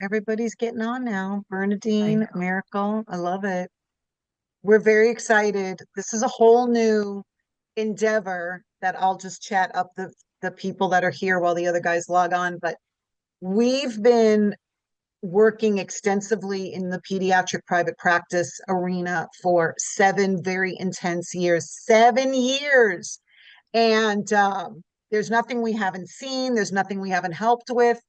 Everybody's getting on now. I Bernadine, know. Miracle, I love it. We're very excited. This is a whole new endeavor that I'll just chat up the people that are here while the other guys log on. But we've been working extensively in the pediatric private practice arena for 7 very intense years. 7 years. And there's nothing we haven't seen, there's nothing we haven't helped with.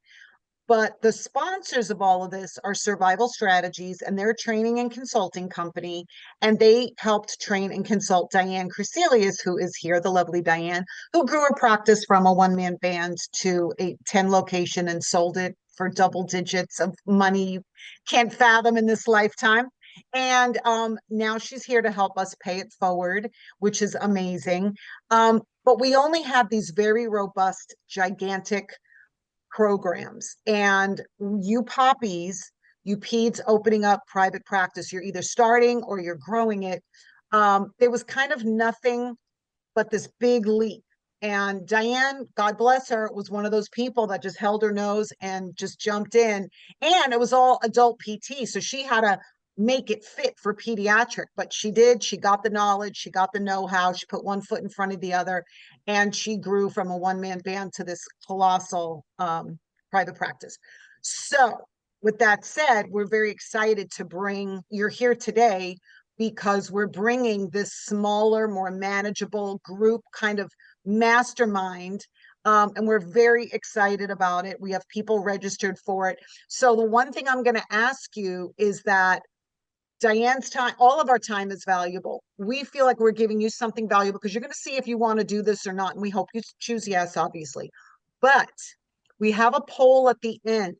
But the sponsors of all of this are Survival Strategies, and they're a training and consulting company. And they helped train and consult Diane Crecelius, who is here, the lovely Diane, who grew her practice from a one-man band to a 10 location and sold it for double digits of money you can't fathom in this lifetime. And now she's here to help us pay it forward, which is amazing. But we only have these very robust, gigantic programs. And you poppies, you peds opening up private practice, you're either starting or you're growing it. There was kind of nothing but this big leap. And Diane, God bless her, was one of those people that just held her nose and just jumped in. And it was all adult PT. So she had to make it fit for pediatric, but she did. She got the knowledge, she got the know how, she put one foot in front of the other, and she grew from a one-man band to this colossal private practice. So, with that said, we're very excited to bring you're here today because we're bringing this smaller, more manageable group kind of mastermind. And we're very excited about it. We have people registered for it. So, the one thing I'm going to ask you is that Diane's time, all of our time is valuable. We feel like we're giving you something valuable because you're going to see if you want to do this or not. And we hope you choose yes, obviously. But we have a poll at the end.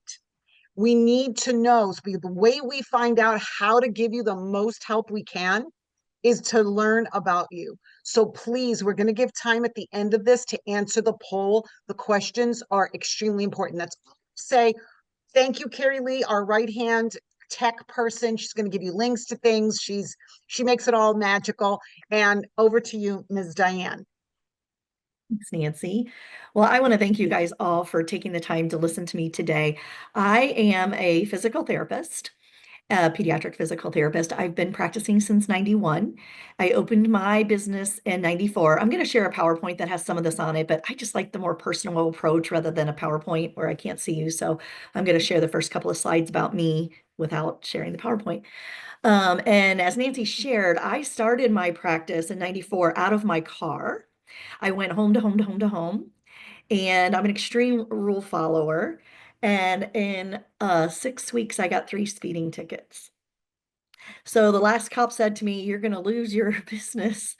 We need to know. So the way we find out how to give you the most help we can is to learn about you. So please, we're going to give time at the end of this to answer the poll. The questions are extremely important. That's all. Say thank you, Carrie Lee, our right hand tech person. She's going to give you links to things. She makes it all magical. And over to you, Ms. Diane. Thanks, Nancy. Well, I want to thank you guys all for taking the time to listen to me today. I am a physical therapist, a pediatric physical therapist. I've been practicing since 91. I opened my business in 94. I'm going to share a PowerPoint that has some of this on it, but I just like the more personal approach rather than a PowerPoint where I can't see you. So I'm going to share the first couple of slides about me without sharing the PowerPoint. And as Nancy shared, I started my practice in 94 out of my car. I went home to home to home to home, and I'm an extreme rule follower. And in 6 weeks, I got 3 speeding tickets. So the last cop said to me, "You're going to lose your business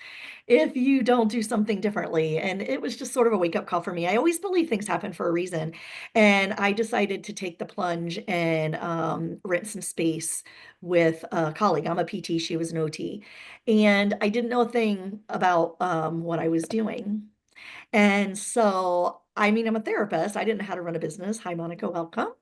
if you don't do something differently." And it was just sort of a wake up call for me. I always believe things happen for a reason. And I decided to take the plunge and rent some space with a colleague. I'm a PT, she was an OT. And I didn't know a thing about what I was doing. And so, I mean, I'm a therapist. I didn't know how to run a business. Hi, Monica, welcome.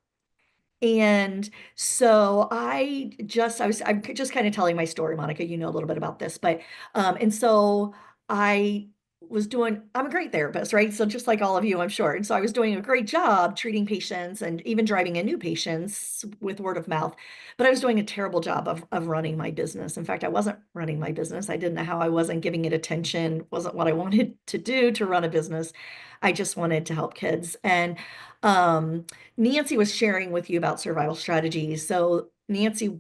And so I'm just kind of telling my story, Monica, you know a little bit about this, but, and so I I'm a great therapist, right? So just like all of you, I'm sure. And so I was doing a great job treating patients and even driving in new patients with word of mouth, but I was doing a terrible job of running my business. In fact, I wasn't running my business. I didn't know how. I wasn't giving it attention, wasn't what I wanted to do to run a business. I just wanted to help kids. And, um, Nancy was sharing with you about survival strategies. So Nancy,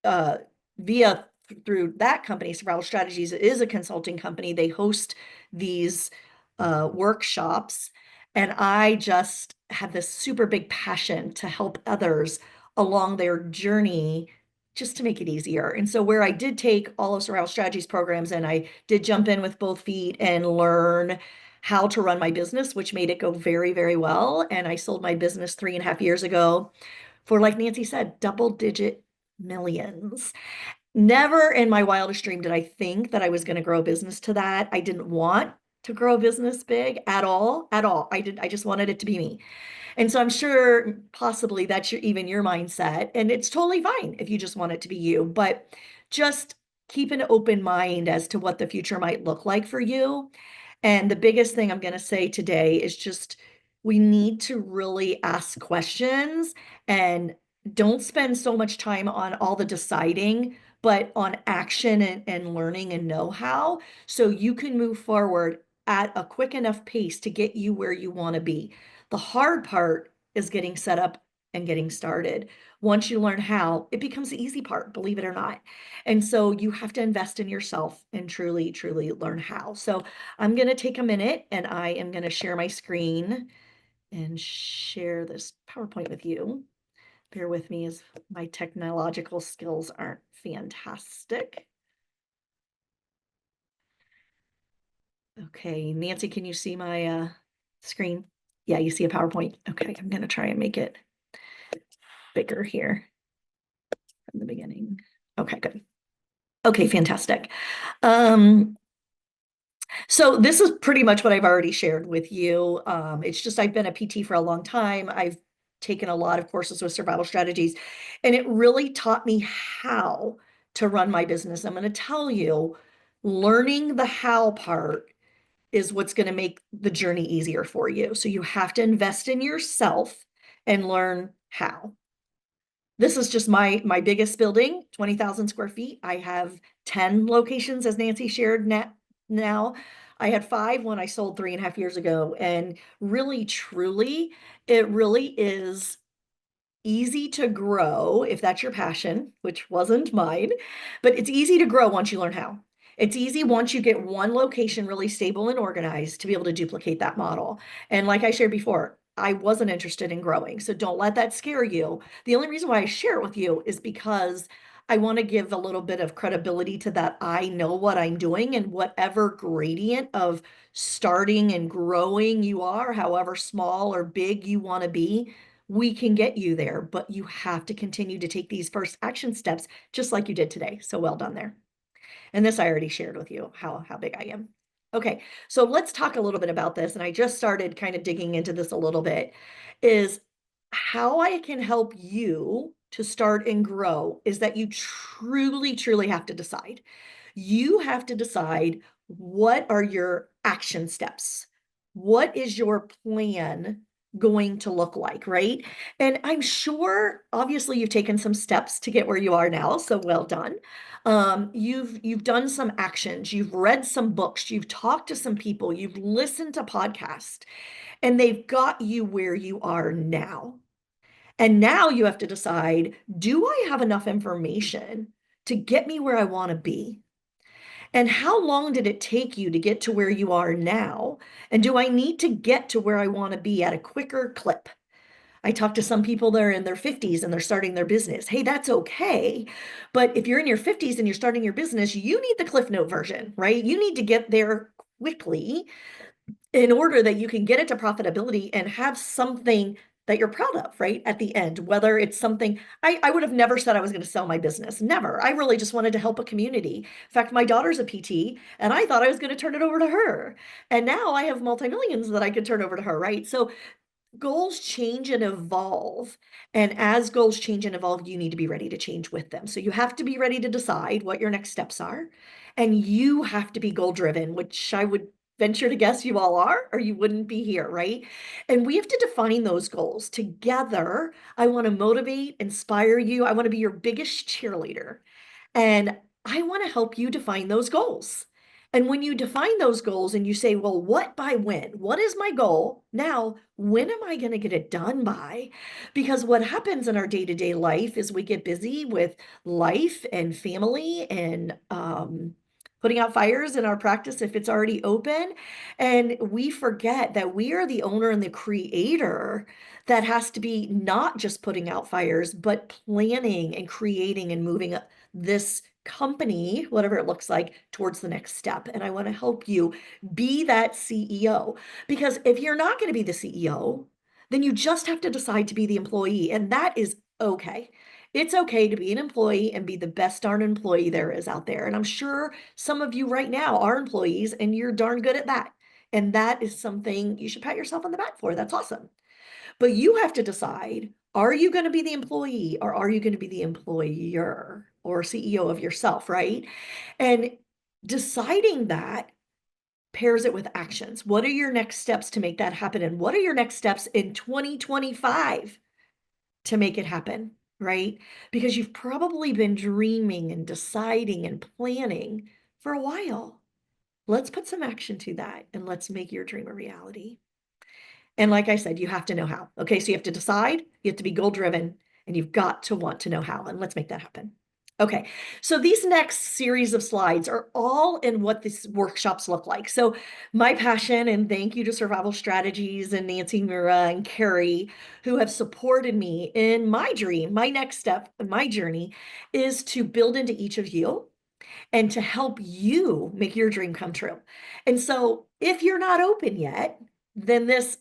uh, via through that company, Survival Strategies is a consulting company. They host these workshops, and I just have this super big passion to help others along their journey just to make it easier. And so where I did take all of Survival Strategies programs and I did jump in with both feet and learn how to run my business, which made it go very, very well. And I sold my business 3.5 years ago for, like Nancy said, double digit millions. Never in my wildest dream did I think that I was going to grow a business to that. I didn't want to grow a business big at all, at all. I just wanted it to be me. And so I'm sure possibly that's even your mindset. And it's totally fine if you just want it to be you, but just keep an open mind as to what the future might look like for you. And the biggest thing I'm going to say today is just we need to really ask questions and don't spend so much time on all the deciding, but on action and learning and know-how so you can move forward at a quick enough pace to get you where you want to be. The hard part is getting set up and getting started. Once you learn how, it becomes the easy part, believe it or not. And so you have to invest in yourself and truly, truly learn how. So I'm going to take a minute and I am going to share my screen and share this PowerPoint with you. Bear with me as my technological skills aren't fantastic. Okay, Nancy, can you see my screen? Yeah, you see a PowerPoint. Okay, I'm gonna try and make it bigger here from the beginning. Okay, good. Okay, fantastic. So this is pretty much what I've already shared with you. It's just I've been a PT for a long time. I've taken a lot of courses with survival strategies, and it really taught me how to run my business. I'm going to tell you, learning the how part is what's going to make the journey easier for you. So you have to invest in yourself and learn how. This is just my biggest building, 20,000 square feet. I have 10 locations, as Nancy shared now. I had 5 when I sold 3.5 years ago. And really, truly, it really is easy to grow if that's your passion, which wasn't mine, but it's easy to grow once you learn how. It's easy once you get one location really stable and organized to be able to duplicate that model. And like I shared before, I wasn't interested in growing. So don't let that scare you. The only reason why I share it with you is because I want to give a little bit of credibility to that. I know what I'm doing, and whatever gradient of starting and growing you are, however small or big you want to be, we can get you there, but you have to continue to take these first action steps just like you did today. So well done there. And this I already shared with you how big I am. Okay, so let's talk a little bit about this. And I just started kind of digging into this a little bit, is how I can help you to start and grow is that you truly, truly have to decide. You have to decide, what are your action steps? What is your plan going to look like, right? And I'm sure, obviously, you've taken some steps to get where you are now, so well done. You've done some actions, you've read some books, you've talked to some people, you've listened to podcasts, and they've got you where you are now. And now you have to decide, do I have enough information to get me where I want to be? And how long did it take you to get to where you are now? And do I need to get to where I want to be at a quicker clip? I talk to some people that are in their 50s and they're starting their business. Hey, that's okay. But if you're in your 50s and you're starting your business, you need the Cliff Note version, right? You need to get there quickly in order that you can get it to profitability and have something that you're proud of, right? At the end, whether it's something, I would have never said I was going to sell my business. Never. I really just wanted to help a community. In fact, my daughter's a PT and I thought I was going to turn it over to her. And now I have multi-millions that I could turn over to her, right? So goals change and evolve. And as goals change and evolve, you need to be ready to change with them. So you have to be ready to decide what your next steps are. And you have to be goal driven, which I would venture to guess you all are, or you wouldn't be here, right? And we have to define those goals together. I want to motivate, inspire you. I want to be your biggest cheerleader. And I want to help you define those goals. And when you define those goals and you say, well, what by when? What is my goal? Now, when am I going to get it done by? Because what happens in our day-to-day life is we get busy with life and family and putting out fires in our practice if it's already open. And we forget that we are the owner and the creator that has to be not just putting out fires, but planning and creating and moving this company, whatever it looks like, towards the next step. And I want to help you be that CEO. Because if you're not going to be the CEO, then you just have to decide to be the employee. And that is okay. It's okay to be an employee and be the best darn employee there is out there. And I'm sure some of you right now are employees and you're darn good at that. And that is something you should pat yourself on the back for. That's awesome. But you have to decide, are you going to be the employee or are you going to be the employer or CEO of yourself, right? And deciding that pairs it with actions. What are your next steps to make that happen? And what are your next steps in 2025 to make it happen, right? Because you've probably been dreaming and deciding and planning for a while. Let's put some action to that and let's make your dream a reality. And like I said, you have to know how. Okay, so you have to decide, you have to be goal driven, and you've got to want to know how. And let's make that happen. Okay, so these next series of slides are all in what these workshops look like. So my passion, and thank you to Survival Strategies and Nancy, Mira, and Carrie, who have supported me in my dream, my next step in my journey is to build into each of you and to help you make your dream come true. And so if you're not open yet, then this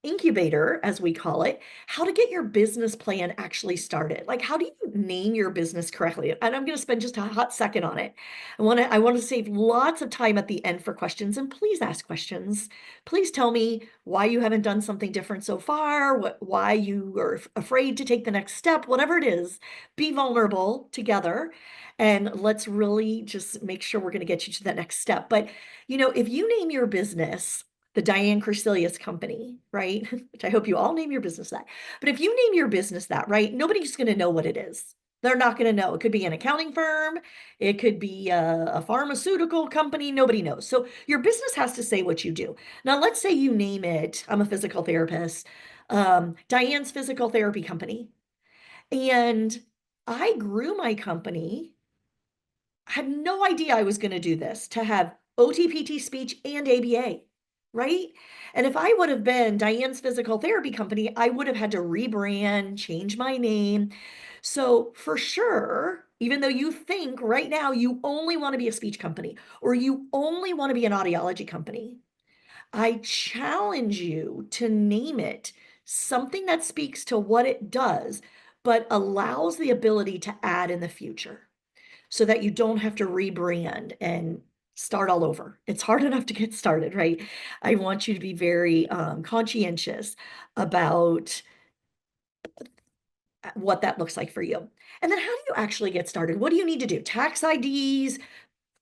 incubator, as we call it, how to get your business plan actually started. Like, how do you name your business correctly? And I'm going to spend just a hot second on it. I want to save lots of time at the end for questions, and please ask questions. Please tell me why you haven't done something different so far, why you are afraid to take the next step, whatever it is. Be vulnerable together, and let's really just make sure we're going to get you to that next step. But, if you name your business the Diane Crecelius company, right? Which I hope you all name your business that. But if you name your business that, right, nobody's going to know what it is. They're not going to know. It could be an accounting firm. It could be a pharmaceutical company. Nobody knows. So your business has to say what you do. Now, let's say you name it, I'm a physical therapist, Diane's Physical Therapy Company. And I grew my company. I had no idea I was going to do this, to have OTPT speech and ABA, right? And if I would have been Diane's Physical Therapy Company, I would have had to rebrand, change my name. So for sure, even though you think right now you only want to be a speech company or you only want to be an audiology company, I challenge you to name it something that speaks to what it does, but allows the ability to add in the future so that you don't have to rebrand and start all over. It's hard enough to get started, right? I want you to be very conscientious about what that looks like for you. And then how do you actually get started? What do you need to do? Tax IDs,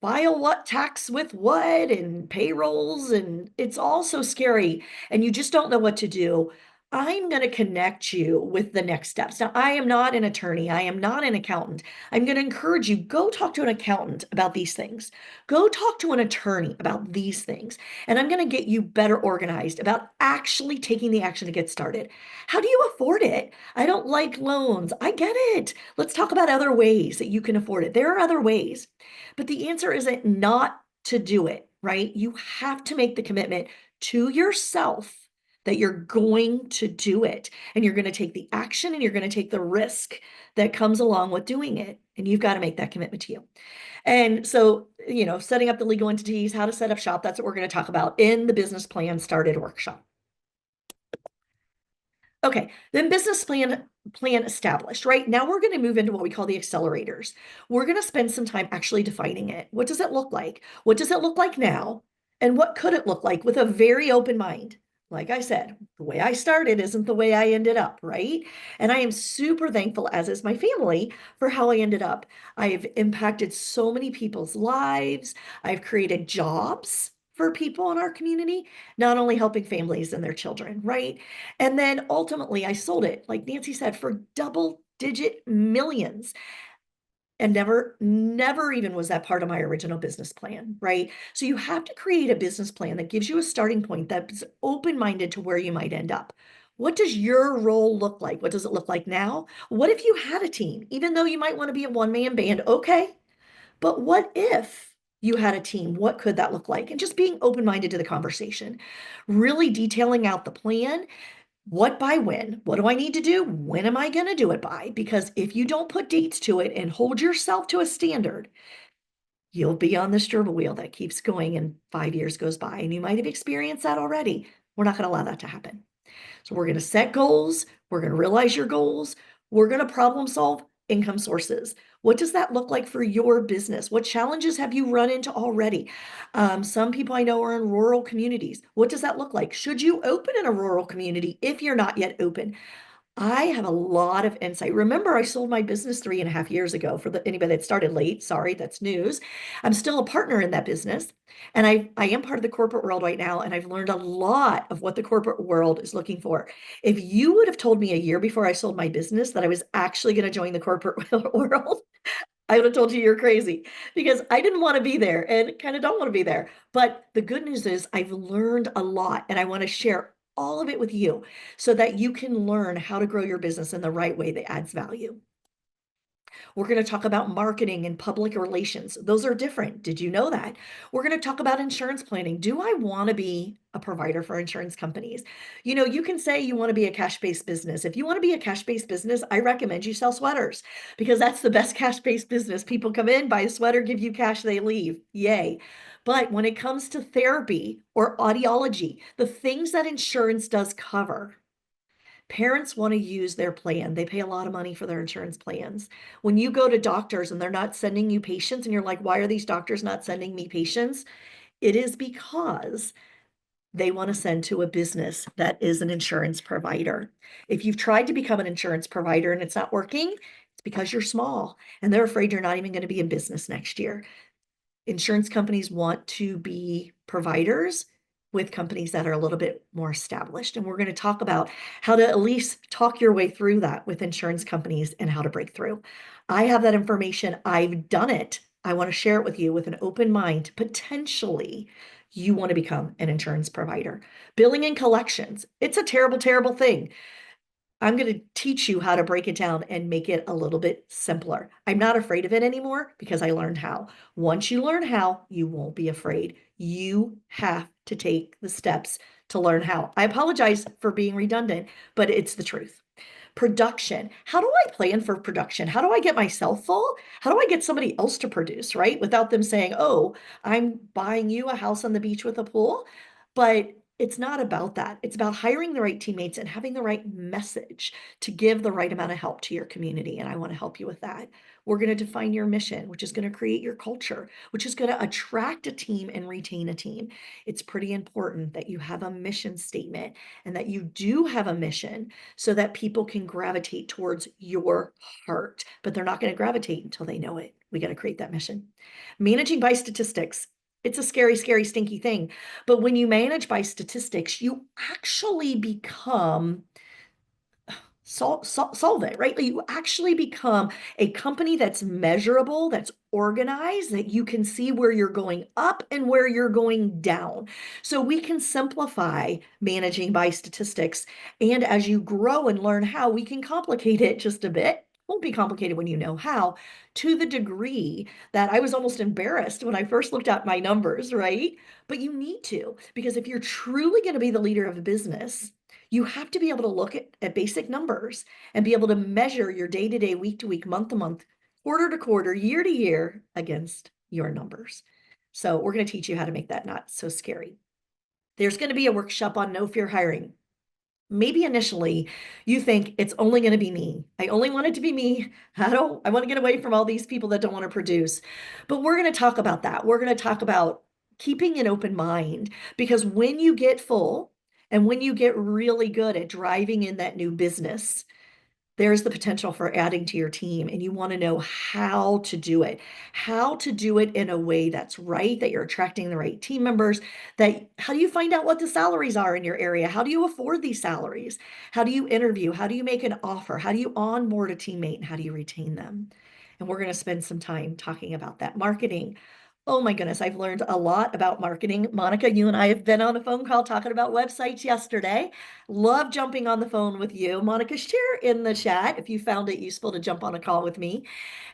file what tax with what, and payrolls, and it's all so scary and you just don't know what to do. I'm going to connect you with the next steps. Now, I am not an attorney. I am not an accountant. I'm going to encourage you, go talk to an accountant about these things. Go talk to an attorney about these things. And I'm going to get you better organized about actually taking the action to get started. How do you afford it? I don't like loans. I get it. Let's talk about other ways that you can afford it. There are other ways. But the answer isn't not to do it, right? You have to make the commitment to yourself that you're going to do it and you're going to take the action and you're going to take the risk that comes along with doing it. And you've got to make that commitment to you. And so, setting up the legal entities, how to set up shop, that's what we're going to talk about in the business plan started workshop. Okay, then business plan established, right? Now we're going to move into what we call the accelerators. We're going to spend some time actually defining it. What does it look like? What does it look like now? And what could it look like with a very open mind? Like I said, the way I started isn't the way I ended up, right? And I am super thankful, as is my family, for how I ended up. I've impacted so many people's lives. I've created jobs for people in our community, not only helping families and their children, right? And then ultimately I sold it, like Nancy said, for double-digit millions. And never even was that part of my original business plan, right? So you have to create a business plan that gives you a starting point that's open-minded to where you might end up. What does your role look like? What does it look like now? What if you had a team? Even though you might want to be a one-man band, okay. But what if you had a team? What could that look like? And just being open-minded to the conversation, really detailing out the plan. What by when? What do I need to do? When am I going to do it by? Because if you don't put dates to it and hold yourself to a standard, you'll be on this gerbil wheel that keeps going and 5 years goes by. And you might have experienced that already. We're not going to allow that to happen. So we're going to set goals. We're going to realize your goals. We're going to problem solve income sources. What does that look like for your business? What challenges have you run into already? Some people I know are in rural communities. What does that look like? Should you open in a rural community if you're not yet open? I have a lot of insight. Remember, I sold my business 3.5 years ago. For anybody that started late, sorry, that's news. I'm still a partner in that business, and I am part of the corporate world right now, and I've learned a lot of what the corporate world is looking for. If you would have told me a year before I sold my business that I was actually going to join the corporate world, I would have told you you're crazy, because I didn't want to be there and kind of don't want to be there. But the good news is I've learned a lot, and I want to share all of it with you so that you can learn how to grow your business in the right way that adds value. We're going to talk about marketing and public relations. Those are different. Did you know that? We're going to talk about insurance planning. Do I want to be a provider for insurance companies? You know, you can say you want to be a cash-based business. If you want to be a cash-based business, I recommend you sell sweaters, because that's the best cash-based business. People come in, buy a sweater, give you cash, they leave. Yay. But when it comes to therapy or audiology, the things that insurance does cover, parents want to use their plan. They pay a lot of money for their insurance plans. When you go to doctors and they're not sending you patients, and you're like, why are these doctors not sending me patients? It is because they want to send to a business that is an insurance provider. If you've tried to become an insurance provider and it's not working, it's because you're small and they're afraid you're not even going to be in business next year. Insurance companies want to be providers with companies that are a little bit more established. And we're going to talk about how to at least talk your way through that with insurance companies and how to break through. I have that information. I've done it. I want to share it with you with an open mind. Potentially, you want to become an insurance provider. Billing and collections. It's a terrible, terrible thing. I'm going to teach you how to break it down and make it a little bit simpler. I'm not afraid of it anymore because I learned how. Once you learn how, you won't be afraid. You have to take the steps to learn how. I apologize for being redundant, but it's the truth. Production. How do I plan for production? How do I get myself full? How do I get somebody else to produce, right? Without them saying, oh, I'm buying you a house on the beach with a pool. But it's not about that. It's about hiring the right teammates and having the right message to give the right amount of help to your community. And I want to help you with that. We're going to define your mission, which is going to create your culture, which is going to attract a team and retain a team. It's pretty important that you have a mission statement and that you do have a mission so that people can gravitate towards your heart, but they're not going to gravitate until they know it. We got to create that mission. Managing by statistics. It's a scary, scary, stinky thing. But when you manage by statistics, you actually become solve it, right? You actually become a company that's measurable, that's organized, that you can see where you're going up and where you're going down. So we can simplify managing by statistics. And as you grow and learn how, we can complicate it just a bit. Won't be complicated when you know how, to the degree that I was almost embarrassed when I first looked at my numbers, right? But you need to, because if you're truly going to be the leader of a business, you have to be able to look at basic numbers and be able to measure your day to day, week to week, month to month, quarter to quarter, year to year against your numbers. So we're going to teach you how to make that not so scary. There's going to be a workshop on no fear hiring. Maybe initially you think it's only going to be me. I only want it to be me. I want to get away from all these people that don't want to produce. But we're going to talk about that. We're going to talk about keeping an open mind, because when you get full and when you get really good at driving in that new business, there's the potential for adding to your team, and you want to know how to do it, in a way that's right, that you're attracting the right team members, that how do you find out what the salaries are in your area? How do you afford these salaries? How do you interview? How do you make an offer? How do you onboard a teammate, and how do you retain them? And we're going to spend some time talking about that. Marketing. Oh my goodness, I've learned a lot about marketing. Monica, you and I have been on a phone call talking about websites yesterday. Love jumping on the phone with you. Monica, share in the chat if you found it useful to jump on a call with me.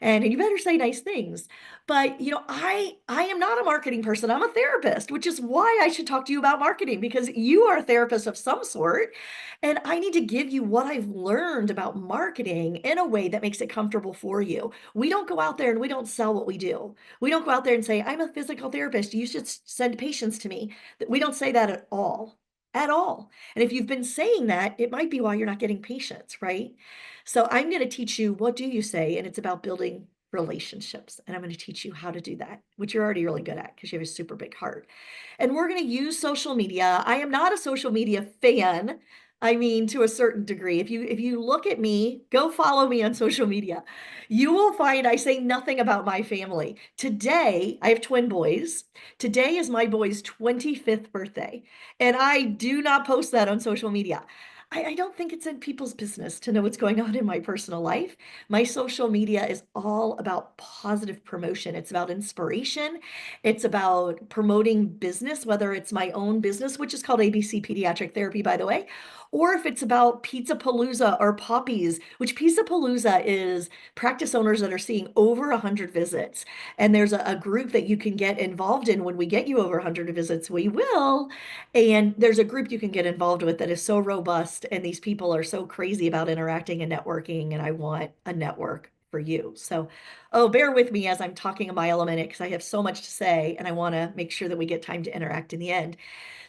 And you better say nice things. But I am not a marketing person. I'm a therapist, which is why I should talk to you about marketing, because you are a therapist of some sort. And I need to give you what I've learned about marketing in a way that makes it comfortable for you. We don't go out there and we don't sell what we do. We don't go out there and say, I'm a physical therapist, you should send patients to me. We don't say that at all. At all. And if you've been saying that, it might be why you're not getting patients, right? So I'm going to teach you, what do you say? And it's about building relationships. And I'm going to teach you how to do that, which you're already really good at because you have a super big heart. And we're going to use social media. I am not a social media fan. I mean, to a certain degree. If you look at me, go follow me on social media. You will find I say nothing about my family. Today, I have twin boys. Today is my boy's 25th birthday, and I do not post that on social media. I don't think it's in people's business to know what's going on in my personal life. My social media is all about positive promotion. It's about inspiration. It's about promoting business, whether it's my own business, which is called ABC Pediatric Therapy, by the way, or if it's about Pizza-Palooza or POPPEES, which Pizza-Palooza is practice owners that are seeing over 100 visits. And there's a group that you can get involved in. When we get you over 100 visits, we will. And there's a group you can get involved with that is so robust, and these people are so crazy about interacting and networking, and I want a network for you. So, oh, bear with me as I'm talking a mile a minute because I have so much to say, and I want to make sure that we get time to interact in the end.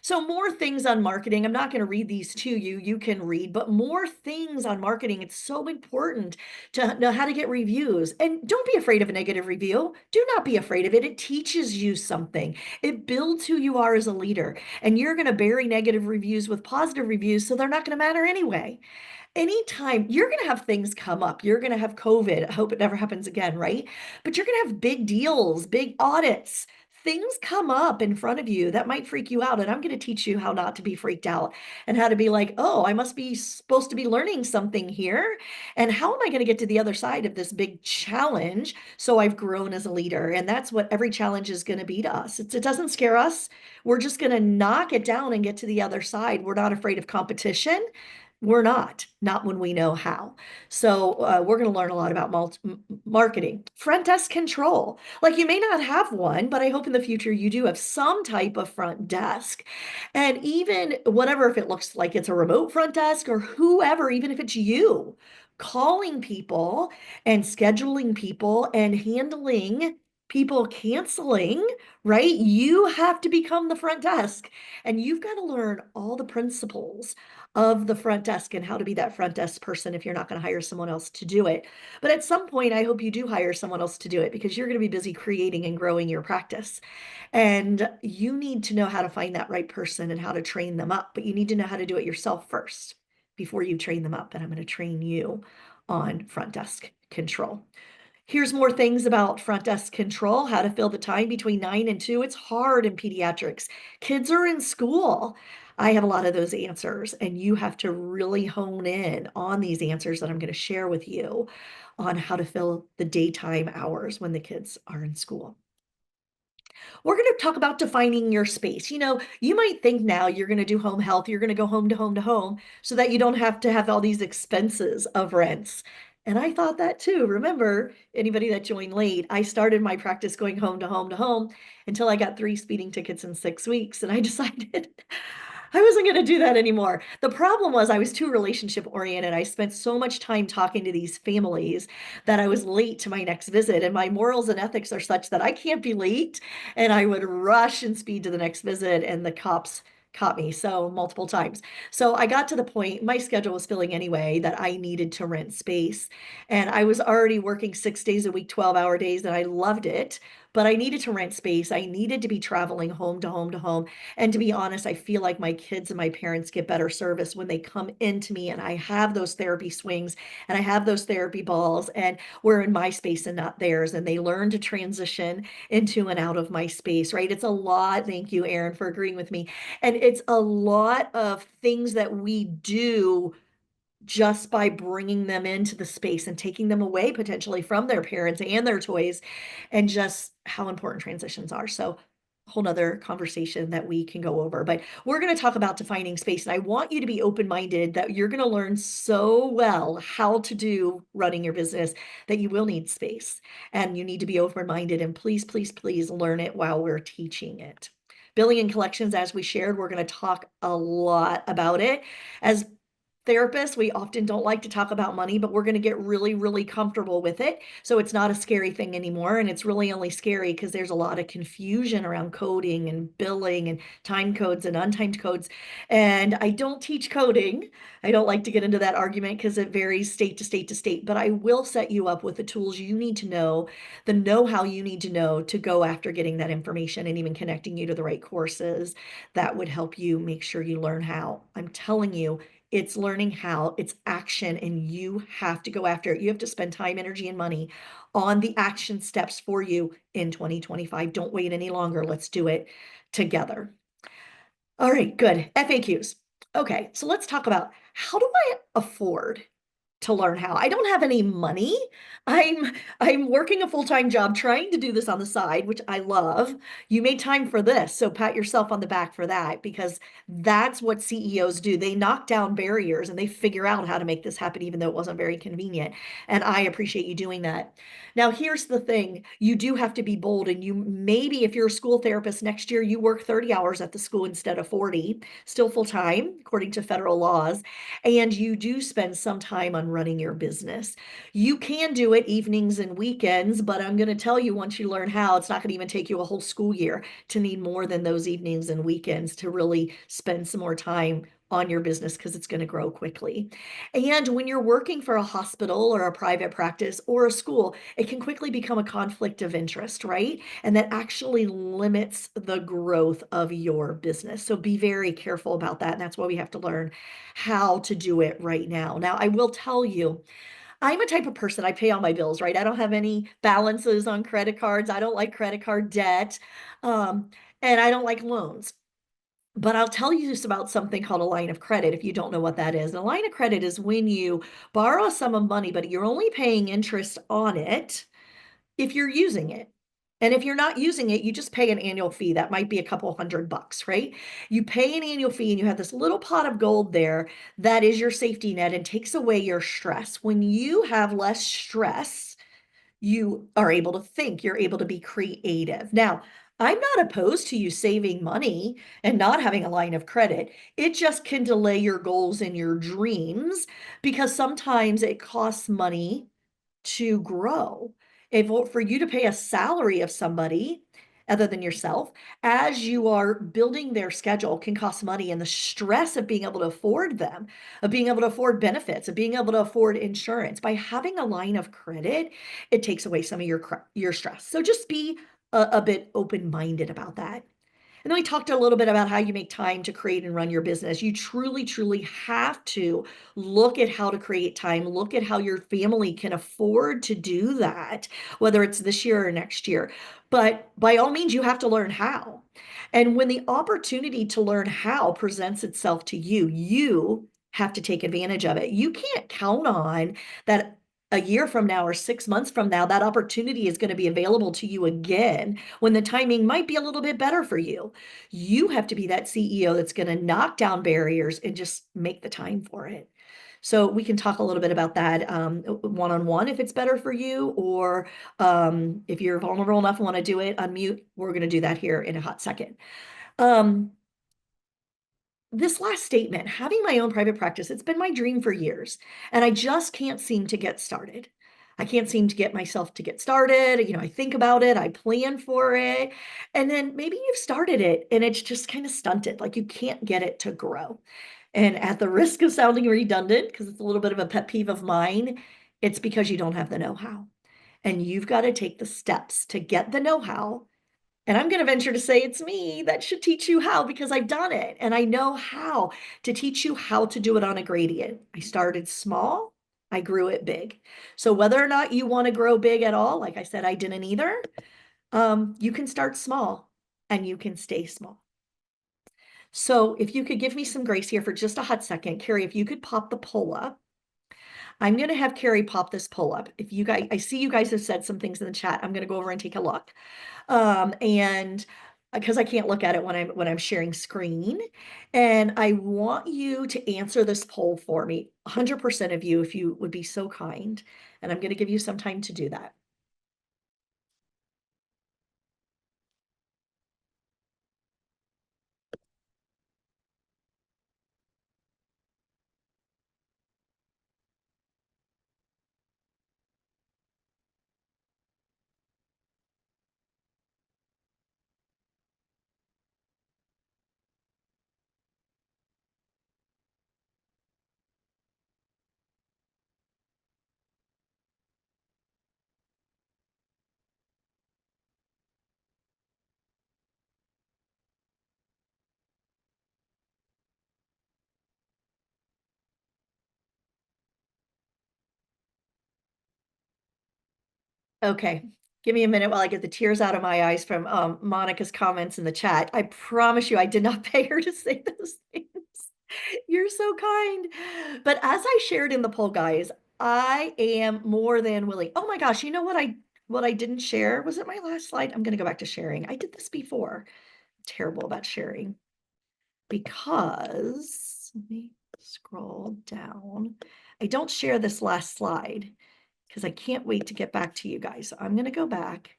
So more things on marketing. I'm not going to read these to you. You can read, but more things on marketing. It's so important to know how to get reviews. And don't be afraid of a negative review. Do not be afraid of it. It teaches you something. It builds who you are as a leader. And you're going to bury negative reviews with positive reviews, so they're not going to matter anyway. Anytime you're going to have things come up, you're going to have COVID. I hope it never happens again, right? But you're going to have big deals, big audits. Things come up in front of you that might freak you out. And I'm going to teach you how not to be freaked out and how to be like, oh, I must be supposed to be learning something here. And how am I going to get to the other side of this big challenge? So I've grown as a leader. And that's what every challenge is going to be to us. It doesn't scare us. We're just going to knock it down and get to the other side. We're not afraid of competition. We're not when we know how. So we're going to learn a lot about marketing. Front desk control. Like, you may not have one, but I hope in the future you do have some type of front desk. And even whatever, if it looks like it's a remote front desk or whoever, even if it's you, calling people and scheduling people and handling people canceling, right? You have to become the front desk, and you've got to learn all the principles of the front desk and how to be that front desk person if you're not going to hire someone else to do it. But at some point, I hope you do hire someone else to do it, because you're going to be busy creating and growing your practice. And you need to know how to find that right person and how to train them up. But you need to know how to do it yourself first before you train them up. And I'm going to train you on front desk control. Here's more things about front desk control, how to fill the time between 9 and 2. It's hard in pediatrics. Kids are in school. I have a lot of those answers, and you have to really hone in on these answers that I'm going to share with you on how to fill the daytime hours when the kids are in school. We're going to talk about defining your space. You might think now you're going to do home health, you're going to go home to home to home so that you don't have to have all these expenses of rents. And I thought that too. Remember, anybody that joined late, I started my practice going home to home to home until I got 3 speeding tickets in 6 weeks. And I decided I wasn't going to do that anymore. The problem was I was too relationship oriented. I spent so much time talking to these families that I was late to my next visit. And my morals and ethics are such that I can't be late. And I would rush and speed to the next visit, and the cops caught me so multiple times. So I got to the point, my schedule was filling anyway, that I needed to rent space. And I was already working 6 days a week, 12-hour days, and I loved it. But I needed to rent space. I needed to be traveling home to home to home. And to be honest, I feel like my kids and my parents get better service when they come into me and I have those therapy swings and I have those therapy balls, and we're in my space and not theirs. And they learn to transition into and out of my space, right? It's a lot. Thank you, Erin, for agreeing with me. And it's a lot of things that we do just by bringing them into the space and taking them away potentially from their parents and their toys, and just how important transitions are. So a whole nother conversation that we can go over, but we're going to talk about defining space. And I want you to be open-minded that you're going to learn so well how to do running your business that you will need space, and you need to be open-minded, and please, please, please learn it while we're teaching it. Billing and collections, as we shared, we're going to talk a lot about it. As therapists, we often don't like to talk about money, but we're going to get really, really comfortable with it. So it's not a scary thing anymore. And it's really only scary because there's a lot of confusion around coding and billing and time codes and untimed codes. And I don't teach coding. I don't like to get into that argument because it varies state to state to state, but I will set you up with the tools you need to know, the know-how you need to know to go after getting that information, and even connecting you to the right courses that would help you make sure you learn how. I'm telling you, It's learning how, it's action, and you have to go after it. You have to spend time, energy, and money on the action steps for you in 2025. Don't wait any longer. Let's do it together. All right, good. FAQs. Okay, so let's talk about how do I afford to learn how. I don't have any money. I'm working a full-time job trying to do this on the side, which I love. You made time for this, so pat yourself on the back for that because that's what CEOs do. They knock down barriers and they figure out how to make this happen even though it wasn't very convenient. And I appreciate you doing that. Now, here's the thing. You do have to be bold and you maybe if you're a school therapist next year you work 30 hours at the school instead of 40, still full-time according to federal laws, and you do spend some time on running your business. You can do it evenings and weekends, but I'm going to tell you once you learn how, it's not going to even take you a whole school year to need more than those evenings and weekends to really spend some more time on your business because it's going to grow quickly. And when you're working for a hospital or a private practice or a school, it can quickly become a conflict of interest, right? And that actually limits the growth of your business. So be very careful about that. And that's why we have to learn how to do it right now. Now, I will tell you, I'm a type of person, I pay all my bills, right? I don't have any balances on credit cards. I don't like credit card debt. Um, and I don't like loans. But I'll tell you just about something called a line of credit if you don't know what that is. And a line of credit is when you borrow a sum of money, but you're only paying interest on it if you're using it. And if you're not using it, you just pay an annual fee. That might be a couple $100, right? You pay an annual fee and you have this little pot of gold there that is your safety net and takes away your stress. When you have less stress, you are able to think, you're able to be creative. Now, I'm not opposed to you saving money and not having a line of credit. It just can delay your goals and your dreams because sometimes it costs money to grow. If for you to pay a salary of somebody other than yourself, as you are building their schedule can cost money and the stress of being able to afford them, of being able to afford benefits, of being able to afford insurance. By having a line of credit, it takes away some of your stress. So just be a bit open-minded about that. And then we talked a little bit about how you make time to create and run your business. You truly, truly have to look at how to create time, look at how your family can afford to do that, whether it's this year or next year. But by all means, you have to learn how. And when the opportunity to learn how presents itself to you, you have to take advantage of it. You can't count on that a year from now or 6 months from now, that opportunity is going to be available to you again when the timing might be a little bit better for you. You have to be that CEO that's going to knock down barriers and just make the time for it. So we can talk a little bit about that one-on-one if it's better for you, or if you're vulnerable enough and want to do it, unmute. We're going to do that here in a hot second. This last statement, having my own private practice, it's been my dream for years, and I just can't seem to get started. I can't seem to get myself to get started. I think about it, I plan for it, and then maybe you've started it and it's just kind of stunted, like you can't get it to grow. And at the risk of sounding redundant, because it's a little bit of a pet peeve of mine, it's because you don't have the know-how. And you've got to take the steps to get the know-how, and I'm going to venture to say it's me that should teach you how because I've done it and I know how to teach you how to do it on a gradient. I started small, I grew it big. So whether or not you want to grow big at all, like I said, I didn't either. You can start small and you can stay small. So if you could give me some grace here for just a hot second, Carrie, if you could pop the poll up. I'm going to have Carrie pop this poll up. If you guys, I see you guys have said some things in the chat. I'm going to go over and take a look. And because I can't look at it when I'm sharing screen, and I want you to answer this poll for me, 100% of you, if you would be so kind, and I'm going to give you some time to do that. Okay. Give me a minute while I get the tears out of my eyes from Monica's comments in the chat. I promise you, I did not pay her to say those things. You're so kind. But as I shared in the poll, guys, I am more than willing. Oh my gosh, you know what I didn't share? Was it my last slide? I'm gonna go back to sharing. I did this before. I'm terrible about sharing because let me scroll down. I don't share this last slide because I can't wait to get back to you guys. So I'm gonna go back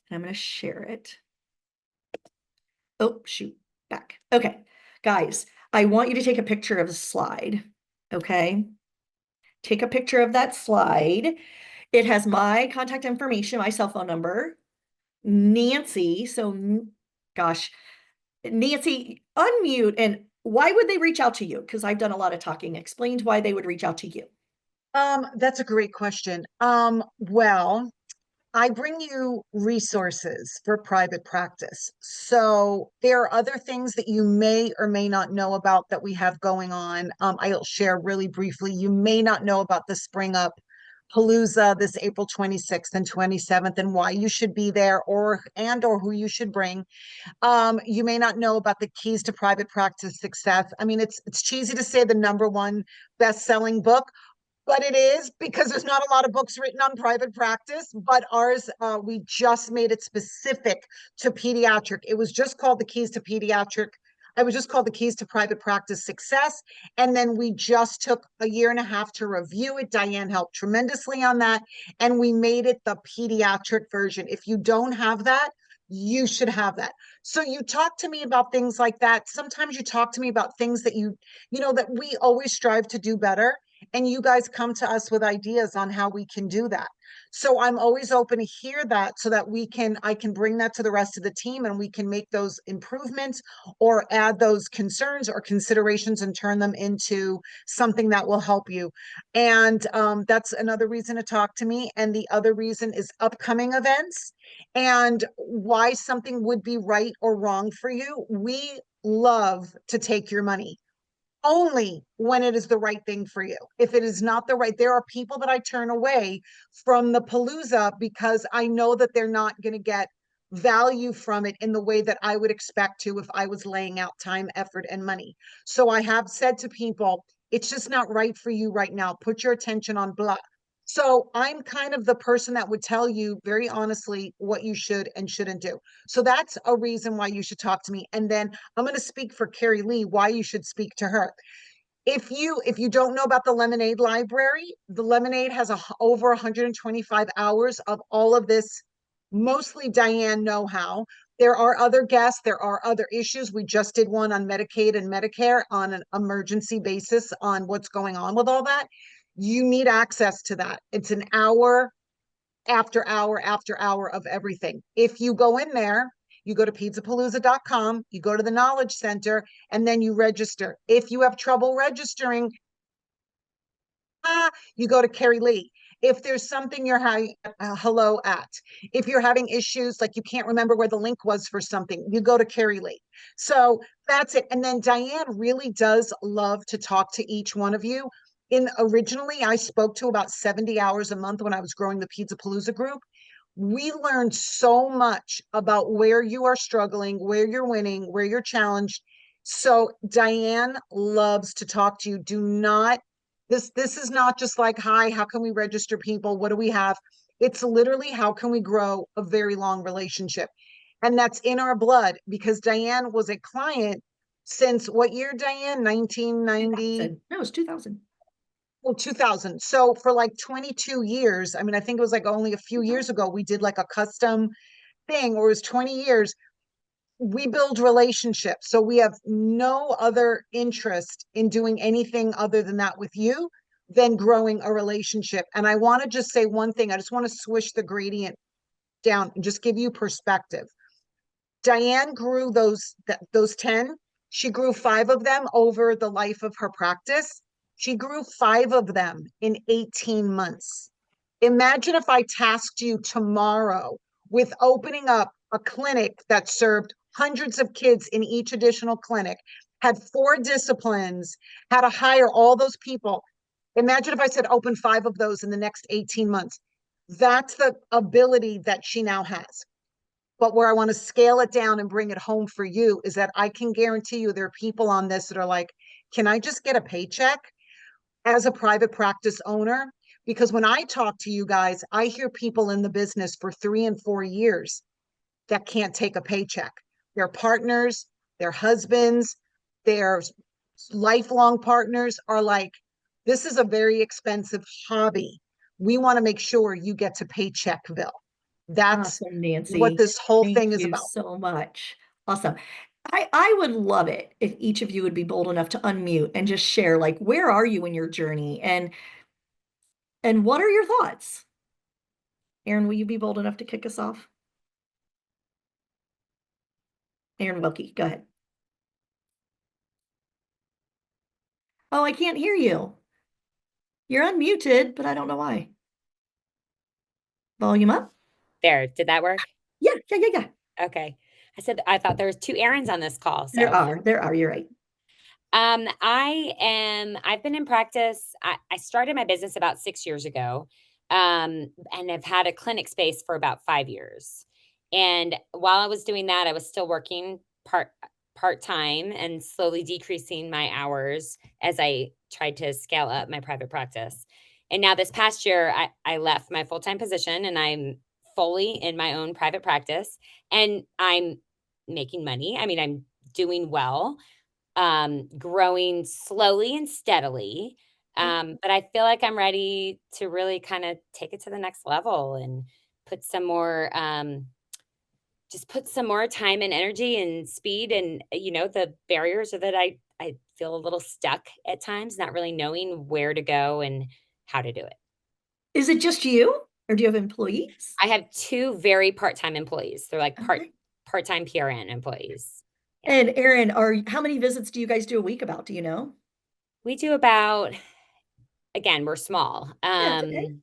and I'm gonna share it. Oh, shoot, back. Okay, guys, I want you to take a picture of the slide, okay? Take a picture of that slide. It has my contact information, my cell phone number, Nancy. So, gosh, Nancy, unmute. And why would they reach out to you? Because I've done a lot of talking. Explained why they would reach out to you. That's a great question. Well, I bring you resources for private practice. So there are other things that you may or may not know about that we have going on. I'll share really briefly. You may not know about the Spring Up Palooza this April 26th and 27th and why you should be there or who you should bring. You may not know about the keys to private practice success. I mean, it's cheesy to say the #1 best-selling book, but it is because there's not a lot of books written on private practice, but ours, we just made it specific to pediatric. It was just called the Keys to Pediatric. It was just called the Keys to Private Practice Success. And then we just took a year and a half to review it. Diane helped tremendously on that. And we made it the pediatric version. If you don't have that, you should have that. So you talk to me about things like that. Sometimes you talk to me about things that that we always strive to do better, and you guys come to us with ideas on how we can do that. So I'm always open to hear that so that I can bring that to the rest of the team and we can make those improvements or add those concerns or considerations and turn them into something that will help you. And that's another reason to talk to me. And the other reason is upcoming events and why something would be right or wrong for you. We love to take your money only when it is the right thing for you. If it is not the right, there are people that I turn away from the Palooza because I know that they're not going to get value from it in the way that I would expect to if I was laying out time, effort, and money. So I have said to people, it's just not right for you right now. Put your attention on blah. So I'm kind of the person that would tell you very honestly what you should and shouldn't do. So that's a reason why you should talk to me. And then I'm going to speak for Carrie Lee, why you should speak to her. If you don't know about the Lemonade Library, the Lemonade has over 125 hours of all of this, mostly Diane know-how. There are other guests, there are other issues. We just did one on Medicaid and Medicare on an emergency basis on what's going on with all that. You need access to that. It's an hour after hour after hour of everything. If you go in there, you go to PEDS-A-PALOOZA.com, you go to the Knowledge Center, and then you register. If you have trouble registering, you go to Carrie Lee. If there's something you're having hello at, if you're having issues like you can't remember where the link was for something, you go to Carrie Lee. So that's it. And then Diane really does love to talk to each one of you. Originally, I spoke to about 70 hours a month when I was growing the Pizza-Palooza group. We learned so much about where you are struggling, where you're winning, where you're challenged. So Diane loves to talk to you. Do not this is not just like, hi, how can we register people? What do we have? It's literally how can we grow a very long relationship? And that's in our blood because Diane was a client since what year, Diane? 1990? No, it's 2000. Well, 2000. So for like 22 years, I mean, I think it was like only a few years ago, we did like a custom thing, or it was 20 years. We build relationships. So we have no other interest in doing anything other than that with you than growing a relationship. And I want to just say one thing. I just want to swish the gradient down and just give you perspective. Diane grew those 10. She grew 5 of them over the life of her practice. She grew 5 of them in 18 months. Imagine if I tasked you tomorrow with opening up a clinic that served hundreds of kids in each additional clinic, had 4 disciplines, had to hire all those people. Imagine if I said open 5 of those in the next 18 months. That's the ability that she now has. But where I want to scale it down and bring it home for you is that I can guarantee you there are people on this that are like, can I just get a paycheck as a private practice owner? Because when I talk to you guys, I hear people in the business for 3 and 4 years that can't take a paycheck. Their partners, their husbands, their lifelong partners are like, this is a very expensive hobby. We want to make sure you get to Paycheckville. That's Awesome, what Nancy. this whole thing Thank is you about. so much. Awesome. I would love it if each of you would be bold enough to unmute and just share, like, where are you in your journey and what are your thoughts? Aaron, will you be bold enough to kick us off? Aaron Wilkie, go ahead. Oh, I can't hear you. You're unmuted, but I don't know why. Volume up? There, did that work? Yeah. Okay. I said I thought there was two Aarons on this call. There So are, you're right. I've been in practice. I started my business about 6 years ago, and have had a clinic space for about 5 years. And while I was doing that, I was still working part-time and slowly decreasing my hours as I tried to scale up my private practice. And now this past year, I left my full-time position and I'm fully in my own private practice and I'm making money. I mean, I'm doing well, growing slowly and steadily. But I feel like I'm ready to really kind of take it to the next level and put some more, just put some more time and energy and speed. And, the barriers are that I feel a little stuck at times, not really knowing where to go and how to do it. Is it just you or do you have employees? I have two very part-time employees. They're like Okay. part-time PRN employees. Yeah. And Aaron, how many visits do you guys do a week about? Do you know? We do about, again, we're small. Yeah, it's okay.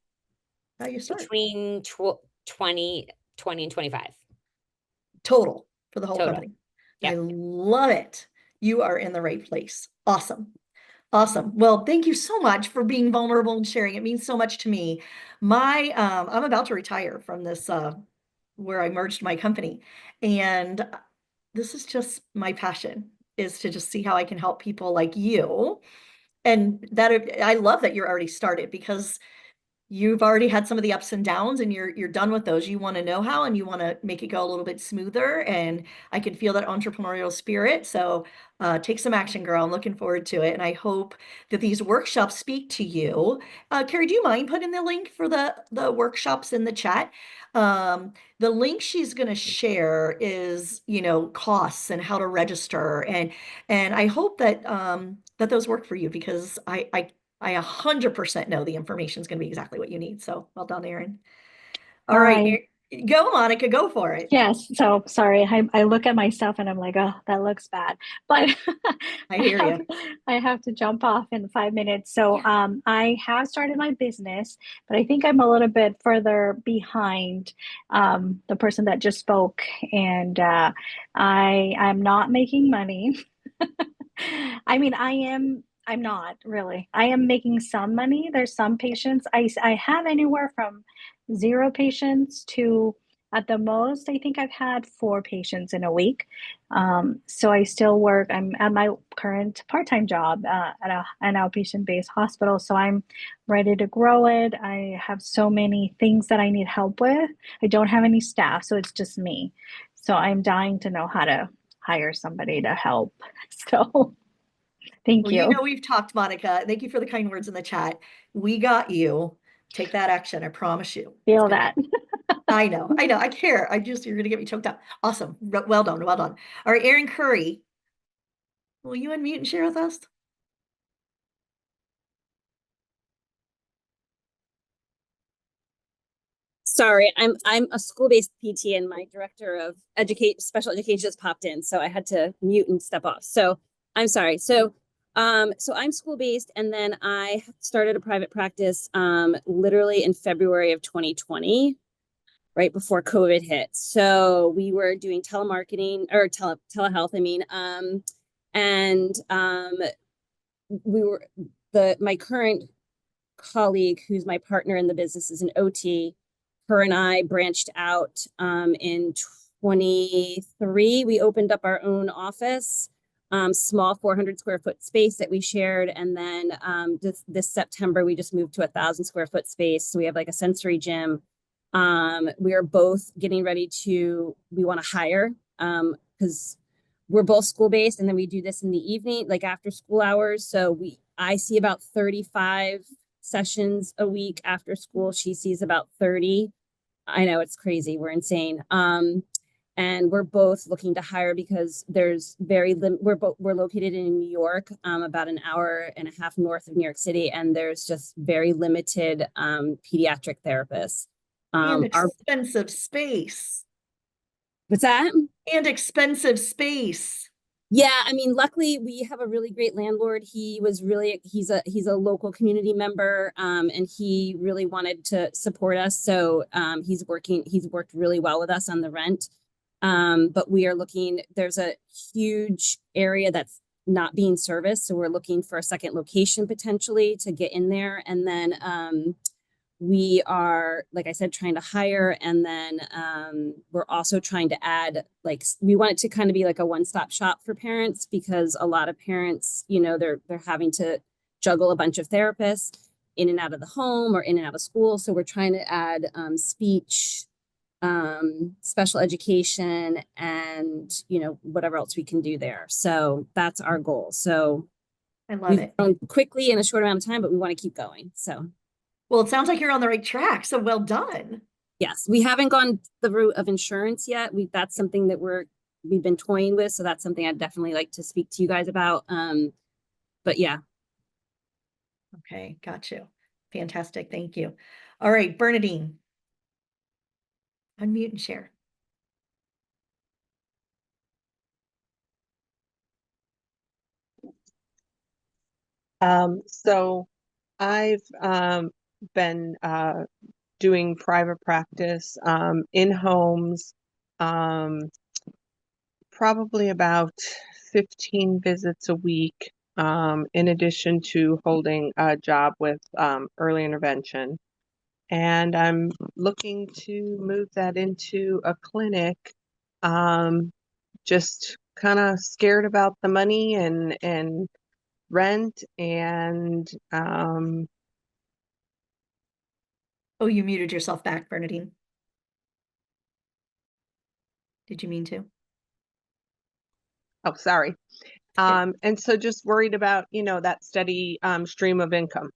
How you start? Between 20 and 25 Total for the whole total. company. I Yep. love it. You are in the right place. Awesome. Awesome. Well, thank you so much for being vulnerable and sharing. It means so much to me. I'm about to retire from this where I merged my company. And this is just my passion is to just see how I can help people like you. And that I love that you're already started because you've already had some of the ups and downs and you're done with those. You want to know how and you want to make it go a little bit smoother. And I can feel that entrepreneurial spirit. So take some action, girl. I'm looking forward to it. And I hope that these workshops speak to you. Carrie, do you mind putting the link for the workshops in the chat? The link she's going to share is, costs and how to register. And I hope that that those work for you because I 100% know the information is going to be exactly what you need. So well done, Erin. All right, go, Monica, go for it. Yes. So sorry. I look at myself and I'm like, oh, that looks bad. But I hear you. I have to jump off in 5 minutes. So I have started my business, but I think I'm a little bit further behind the person that just spoke. And I'm not making money. I mean, I'm not really. I am making some money. There's some patients. I have anywhere from 0 patients to at the most, I think I've had 4 patients in a week. So I still work. I'm at my current part-time job at an outpatient-based hospital. So I'm ready to grow it. I have so many things that I need help with. I don't have any staff, so it's just me. So I'm dying to know how to hire somebody to help. So thank Well, you. we've talked, Monica. Thank you for the kind words in the chat. We got you. Take that action. I promise you. Feel that. I know. I care. You're going to get me choked up. Awesome. Well done. Well done. All right, Aaron Curry, will you unmute and share with us? Sorry, I'm a school-based PT and my director of special education just popped in, so I had to mute and step off. So I'm sorry. So I'm school-based and then I started a private practice literally in February of 2020, right before COVID hit. So we were doing telemarketing or telehealth, I mean, we were my current colleague who's my partner in the business is an OT. her and I branched out in 23. We opened up our own office, small 400 square foot space that we shared. And then this September, we just moved to 1,000 square foot space. So we have like a sensory gym. We are both getting ready we want to hire because we're both school-based, and then we do this in the evening, like after school hours. So I see about 35 sessions a week after school. She sees about 30. I know, it's crazy. We're insane. And we're both looking to hire because there's we're located in New York, about an hour and a half north of New York City, and there's just very limited pediatric therapists. And expensive space. What's that? And expensive space. Yeah, I mean, luckily we have a really great landlord. He's a local community member, and he really wanted to support us. So he's worked really well with us on the rent. But we are looking, there's a huge area that's not being serviced. So we're looking for a second location potentially to get in there. And then we are, like I said, trying to hire, and then we're also trying to add, like, we want it to kind of be like a one-stop shop for parents, because a lot of parents, you know, they're having to juggle a bunch of therapists in and out of the home or in and out of school. So we're trying to add speech, special education, and, you know, whatever else we can do there. So that's our goal. So I love we've it. grown quickly in a short amount of time, but we want to keep going. So. Well, it sounds like you're on the right track. So well done. Yes, we haven't gone the route of insurance yet. That's something that we've been toying with. So that's something I'd definitely like to speak to you guys about. But yeah. Okay, got you. Fantastic. Thank you. All right, Bernadine. Unmute and share. So I've been doing private practice in homes, probably about 15 visits a week, in addition to holding a job with early intervention. And I'm looking to move that into a clinic. Just kind of scared about the money and rent, and Oh, you muted yourself back, Bernadine. Did you mean to? oh, sorry. And so just worried about, you know, that steady stream of income.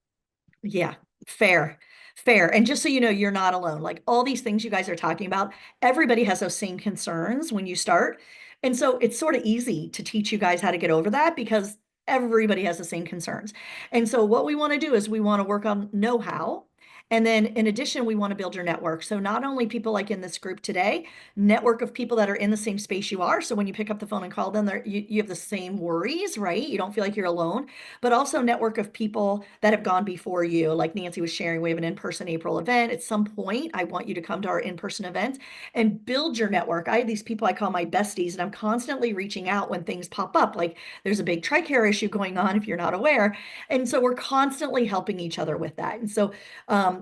Yeah, fair. And just so you know, you're not alone. Like all these things you guys are talking about, everybody has those same concerns when you start. And so it's sort of easy to teach you guys how to get over that, because everybody has the same concerns. And so what we want to do is we want to work on know-how. And then in addition, we want to build your network. So not only people like in this group today, network of people that are in the same space you are. So when you pick up the phone and call them, you have the same worries, right? You don't feel like you're alone, but also network of people that have gone before you. Like Nancy was sharing, we have an in-person April event. At some point, I want you to come to our in-person event and build your network. I have these people I call my besties, and I'm constantly reaching out when things pop up. Like there's a big TRICARE issue going on, if you're not aware. And so we're constantly helping each other with that.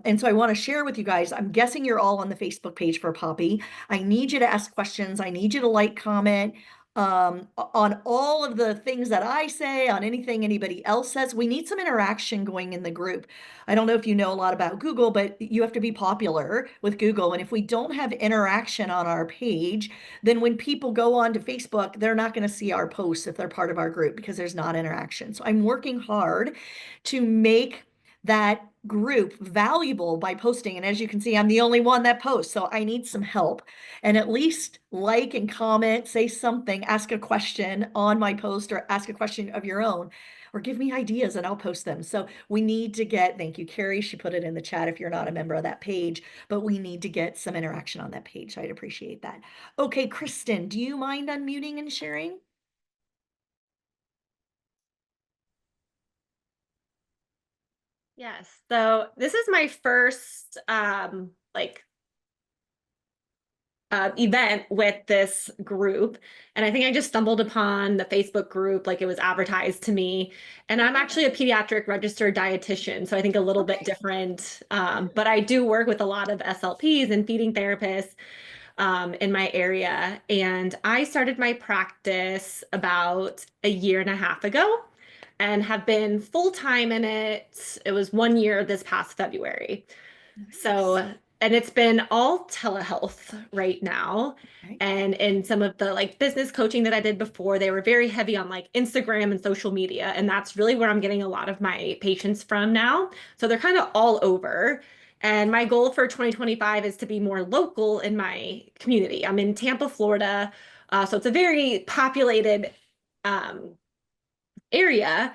And so I want to share with you guys, I'm guessing you're all on the Facebook page for Poppy. I need you to ask questions. I need you to like, comment, on all of the things that I say, on anything anybody else says. We need some interaction going in the group. I don't know if you know a lot about Google, but you have to be popular with Google. And if we don't have interaction on our page, then when people go on to Facebook, they're not going to see our posts if they're part of our group, because there's not interaction. So I'm working hard to make that group valuable by posting. And as you can see, I'm the only one that posts. So I need some help. And at least like and comment, say something, ask a question on my post, or ask a question of your own, or give me ideas and I'll post them. So we need to get, thank you, Carrie. She put it in the chat if you're not a member of that page, but we need to get some interaction on that page. I'd appreciate that. Okay, Kristen, do you mind unmuting and sharing? Yes. So this is my first like event with this group. And I think I just stumbled upon the Facebook group, like it was advertised to me. And I'm actually a pediatric registered dietitian, so I think a little bit different. But I do work with a lot of SLPs and feeding therapists in my area. And I started my practice about a year and a half ago and have been full-time in it. It was 1 year this past February. So, and it's been all telehealth right now. Okay. And in some of the like business coaching that I did before, they were very heavy on like Instagram and social media. And that's really where I'm getting a lot of my patients from now. So they're kind of all over. And my goal for 2025 is to be more local in my community. I'm in Tampa, Florida. So it's a very populated area.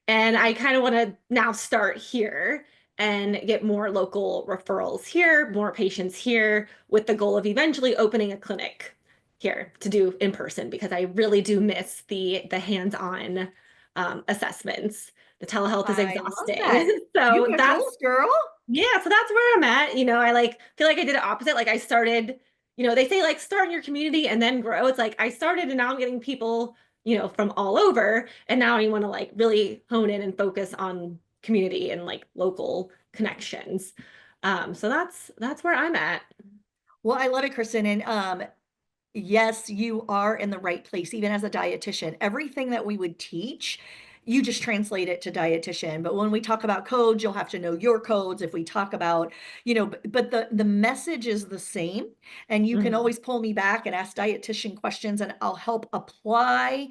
And I kind of want to now start here and get more local referrals here, more patients here, with the goal of eventually opening a clinic here to do in person, because I really do miss the hands-on assessments. The telehealth is I love exhausting. that. You So got that's goals, girl. yeah, so that's where I'm at. I like feel like I did it opposite. Like I started, they say like start in your community and then grow. It's like I started and now I'm getting people, from all over. And now I want to like really hone in and focus on community and like local connections. So that's where I'm at. Well, I love it, Kristen. And yes, you are in the right place, even as a dietitian. Everything that we would teach, you just translate it to dietitian. But when we talk about codes, you'll have to know your codes. If we talk about, but the message is the same. And you can Mhm. always pull me back and ask dietitian questions, and I'll help apply,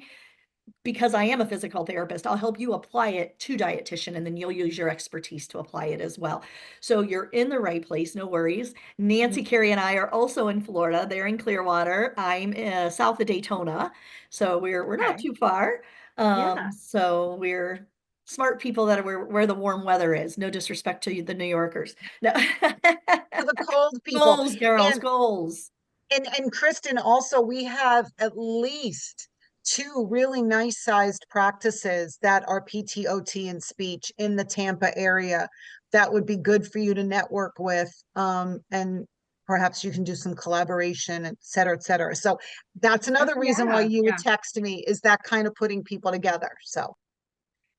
because I am a physical therapist, I'll help you apply it to dietitian, and then you'll use your expertise to apply it as well. So you're in the right place, no worries. Nancy, Carrie, and I are also in Florida. They're in Clearwater. I'm south of Daytona, so we're not Okay. too far. Yeah. So we're smart people that are where the warm weather is. No disrespect to the New Yorkers. No. For the cold people. Goals, girls, And goals. and Kristen, also we have at least two really nice sized practices that are PTOT and speech in the Tampa area that would be good for you to network with. And perhaps you can do some collaboration, et cetera, et cetera. So that's another reason why you would text me, is that kind of putting people together. So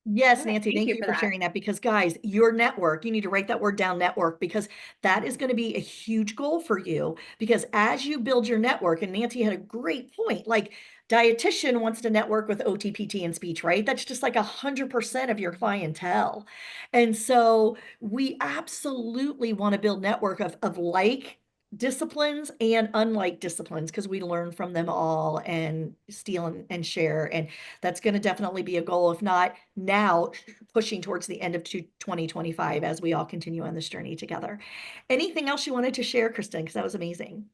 Yes, Yeah, Nancy, thank you for for that. sharing that, because guys, your network, you need to write that word down, network, because that is going to be a huge goal for you. Because as you build your network, and Nancy had a great point, like dietitian wants to network with OTPT and speech, right? That's just like 100% of your clientele. And so we absolutely want to build network of like disciplines and unlike disciplines, because we learn from them all and steal and share. And that's going to definitely be a goal, if not now, pushing towards the end of 2025 as we all continue on this journey together. Anything else you wanted to share, Kristen? Because that was amazing.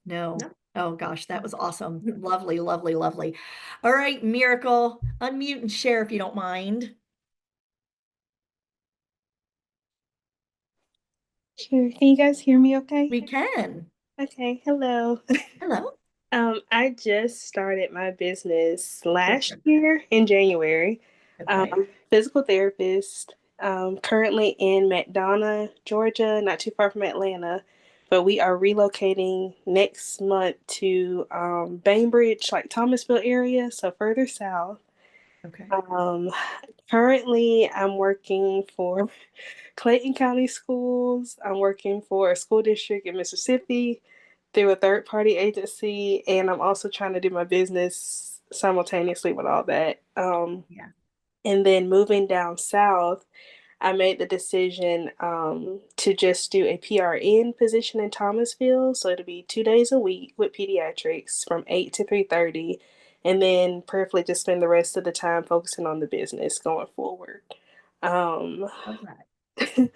No. No. Oh gosh, that was awesome. Lovely, lovely, lovely. All right, Miracle, unmute and share if you don't mind. Sure. Can you guys hear me okay? We can. Okay. Hello. Hello. I just started my business last Perfect. year in January. Okay. Physical therapist, currently in McDonough, Georgia, not too far from Atlanta, but we are relocating next month to Bainbridge, like Thomasville area, so further south. Okay. Currently, I'm working for Clayton County Schools. I'm working for a school district in Mississippi through a third-party agency, and I'm also trying to do my business simultaneously with all that. Yeah. And then moving down south, I made the decision to just do a PRN position in Thomasville. So it'll be 2 days a week with pediatrics from 8 to 3:30, and then prayerfully just spend the rest of the time focusing on the business going forward. Love that.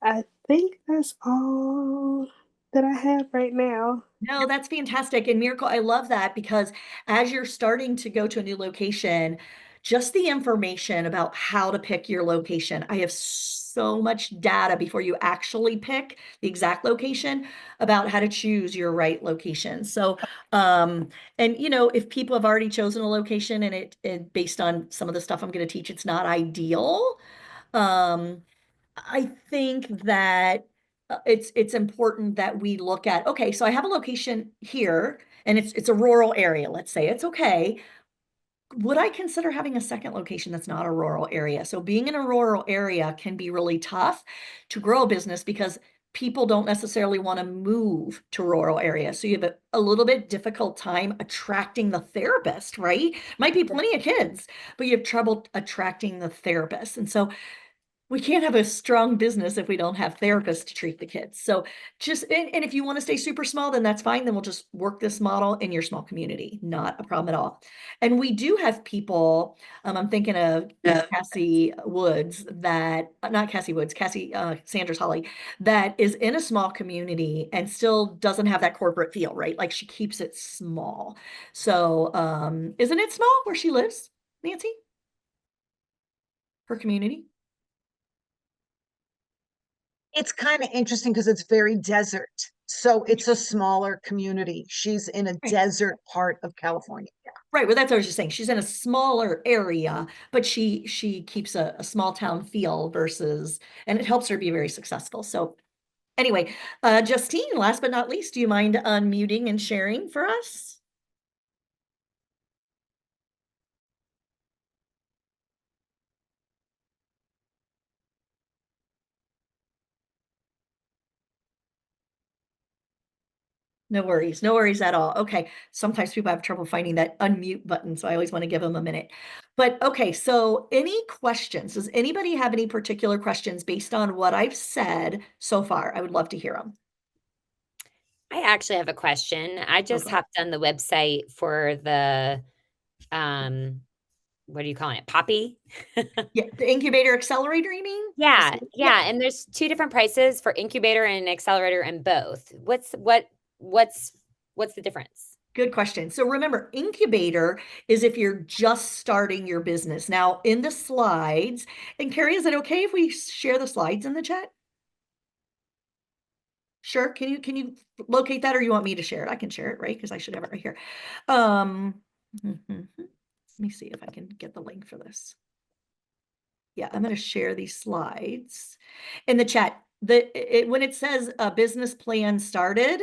I think that's all that I have right now. No, that's fantastic. And Miracle, I love that, because as you're starting to go to a new location, just the information about how to pick your location. I have so much data before you actually pick the exact location about how to choose your right location. So, and if people have already chosen a location and it based on some of the stuff I'm going to teach, it's not ideal. I think that it's important that we look at, okay, so I have a location here and it's a rural area, let's say. It's okay. Would I consider having a second location that's not a rural area? So being in a rural area can be really tough to grow a business because people don't necessarily want to move to rural areas. So you have a little bit difficult time attracting the therapist, right? Might be plenty of kids, but you have trouble attracting the therapist. And so we can't have a strong business if we don't have therapists to treat the kids. So just, and if you want to stay super small, then that's fine. Then we'll just work this model in your small community. Not a problem at all. And we do have people, I'm thinking of Cassie Woods that, not Cassie Woods, Cassie Sanders Holly, that is in a small community and still doesn't have that corporate feel, right? Like she keeps it small. So isn't it small where she lives, Nancy? Her community? It's kind of interesting because it's very desert. So it's a smaller community. She's in a Right. desert part of California. Right. Well, that's what I was just saying. She's in a smaller area, but she keeps a small town feel versus, and it helps her be very successful. So anyway, Justine, last but not least, do you mind unmuting and sharing for us? No worries, no worries at all. Okay, sometimes people have trouble finding that unmute button, so I always want to give them a minute. But okay, so any questions? Does anybody have any particular questions based on what I've said so far? I would love to hear them. I actually have a question. I just Okay. hopped on the website for the, what are you calling it? Poppy? Yeah, the incubator accelerator, you mean? Yeah, yeah. And there's two different prices for incubator and accelerator and both. What's the difference? Good question. So remember, incubator is if you're just starting your business. Now, in the slides, and Carrie, is it okay if we share the slides in the chat? Sure. Can you locate that, or you want me to share it? I can share it, right? Because I should have it right here. Let me see if I can get the link for this. Yeah, I'm going to share these slides in the chat. When it says a business plan started,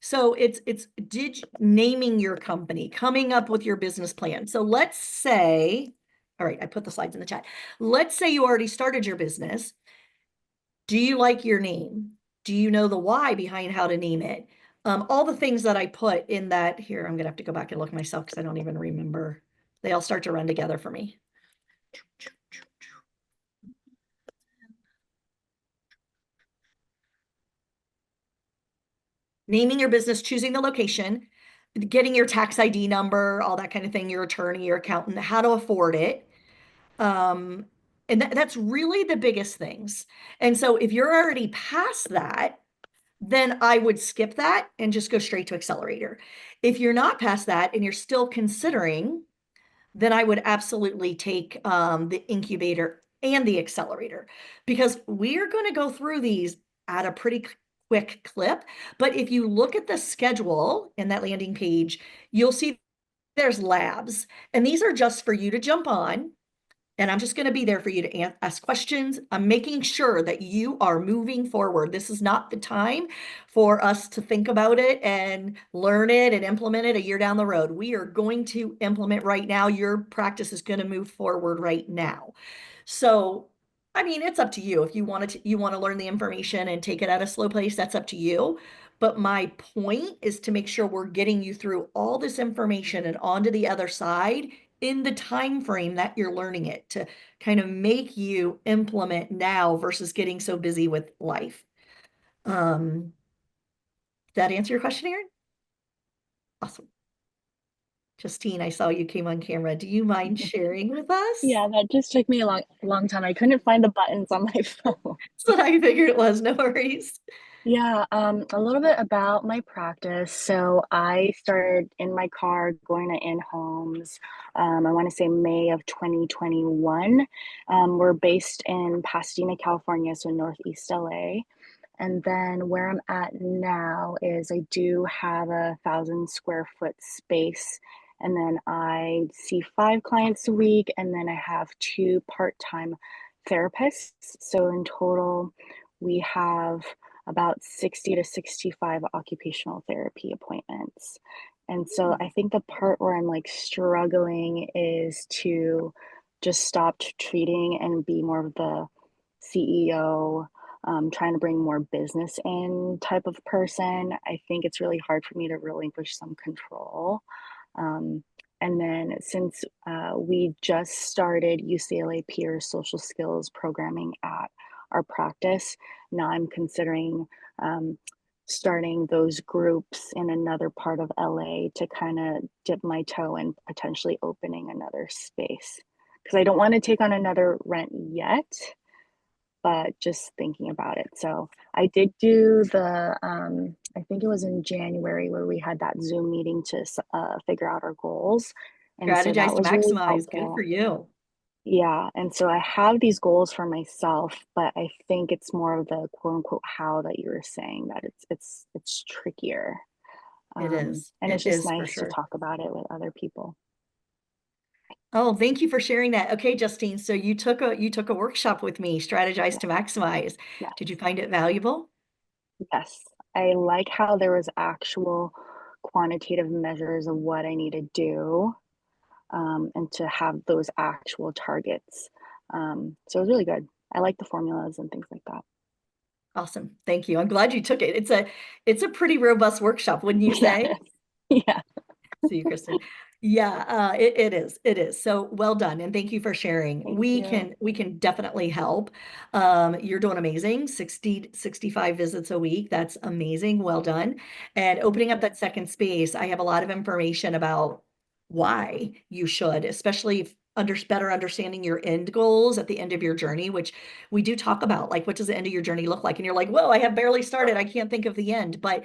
so it's naming your company, coming up with your business plan. So let's say, all right, I put the slides in the chat. Let's say you already started your business. Do you like your name? Do you know the why behind how to name it? All the things that I put in that here, I'm gonna have to go back and look myself because I don't even remember. They all start to run together for me. Naming your business, choosing the location, getting your tax ID number, all that kind of thing, your attorney, your accountant, how to afford it. And that's really the biggest things. And so if you're already past that, then I would skip that and just go straight to Accelerator. If you're not past that and you're still considering, then I would absolutely take the incubator and the accelerator, because we are going to go through these at a pretty quick clip. But if you look at the schedule in that landing page, you'll see there's labs, and these are just for you to jump on. And I'm just going to be there for you to ask questions. I'm making sure that you are moving forward. This is not the time for us to think about it and learn it and implement it a year down the road. We are going to implement right now. Your practice is going to move forward right now. So, I mean, it's up to you. If you want to learn the information and take it at a slow pace, that's up to you. But my point is to make sure we're getting you through all this information and onto the other side in the time frame that you're learning it, to kind of make you implement now versus getting so busy with life. Did that answer your question, Erin? Awesome. Justine, I saw you came on camera. Do you mind sharing with us? Yeah, that just took me a long time. I couldn't find the buttons on my phone. That's what I figured it was. No worries. Yeah, a little bit about my practice. So I started in my car going to in-homes, I want to say May of 2021. We're based in Pasadena, California, so Northeast LA. And then where I'm at now is I do have 1,000 square foot space. And then I see 5 clients a week, and then I have 2 part-time therapists. So in total, we have about 60 to 65 occupational therapy appointments. And so I think the part where I'm like struggling is to just stop treating and be more of the CEO, trying to bring more business in type of person. I think it's really hard for me to relinquish some control. And then since we just started UCLA peer social skills programming at our practice, now I'm considering starting those groups in another part of LA to kind of dip my toe in potentially opening another space. Because I don't want to take on another rent yet, but just thinking about it. So I did do the, I think it was in January where we had that Zoom meeting to figure out our goals. And so that Strategize to was really maximize. Good helpful. for you. Yeah, and so I have these goals for myself, but I think it's more of the quote unquote how that you were saying that it's trickier. It is. And it's It just is for nice to sure. talk about it with other people. Oh, thank you for sharing that. Okay, Justine, so you took a workshop with me, Strategize to Maximize. Yes. Did you find it valuable? Yes. I like how there was actual quantitative measures of what I need to do, and to have those actual targets. So it was really good. I like the formulas and things like that. Awesome. Thank you. I'm glad you took it. It's a pretty robust workshop, wouldn't you say? Yeah. See you, Kristen. Yeah, it is. It is. So well done. And thank you for sharing. Thank We you. can definitely help. You're doing amazing. 60, 65 visits a week. That's amazing. Well done. And opening up that second space, I have a lot of information about why you should, especially if better understanding your end goals at the end of your journey, which we do talk about, like, what does the end of your journey look like? And you're like, whoa, I have barely started. I can't think of the end, but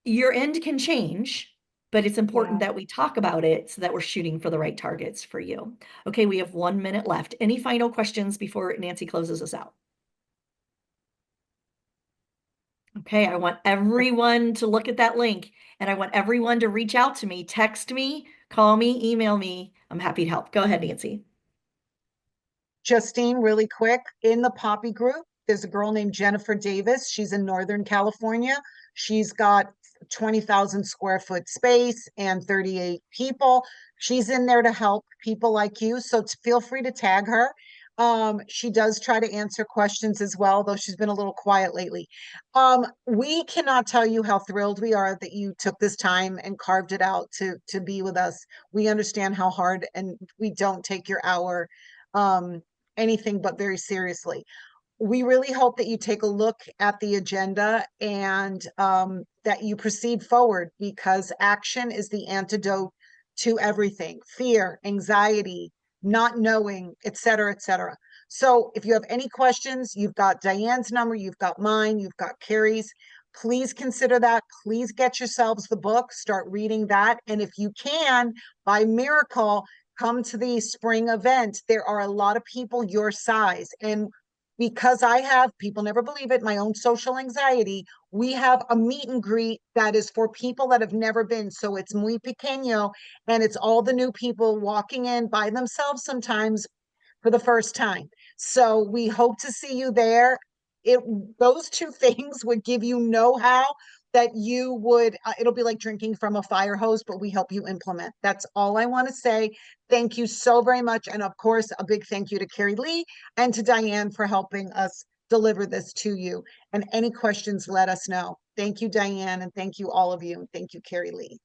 your end can change, but it's important Yeah. that we talk about it so that we're shooting for the right targets for you. Okay, we have 1 minute left. Any final questions before Nancy closes us out? Okay, I want everyone to look at that link and I want everyone to reach out to me, text me, call me, email me. I'm happy to help. Go ahead, Nancy. Justine, really quick, in the Poppy group, there's a girl named Jennifer Davis. She's in Northern California. She's got 20,000 square foot space and 38 people. She's in there to help people like you. So feel free to tag her. She does try to answer questions as well, though she's been a little quiet lately. We cannot tell you how thrilled we are that you took this time and carved it out to be with us. We understand how hard, and we don't take your hour anything but very seriously. We really hope that you take a look at the agenda and that you proceed forward, because action is the antidote to everything: fear, anxiety, not knowing, et cetera, et cetera. So if you have any questions, you've got Diane's number, you've got mine, you've got Carrie's. Please consider that. Please get yourselves the book, start reading that. And if you can, by miracle, come to the spring event. There are a lot of people your size. And because I have, people never believe it, my own social anxiety, we have a meet and greet that is for people that have never been. So it's muy pequeño, and it's all the new people walking in by themselves sometimes for the first time. So we hope to see you there. Those two things would give you know-how that you would, it'll be like drinking from a fire hose, but we help you implement. That's all I want to say. Thank you so very much. And of course, a big thank you to Carrie Lee and to Diane for helping us deliver this to you. And any questions, let us know. Thank you, Diane, and thank you, all of you. And thank you, Carrie Lee.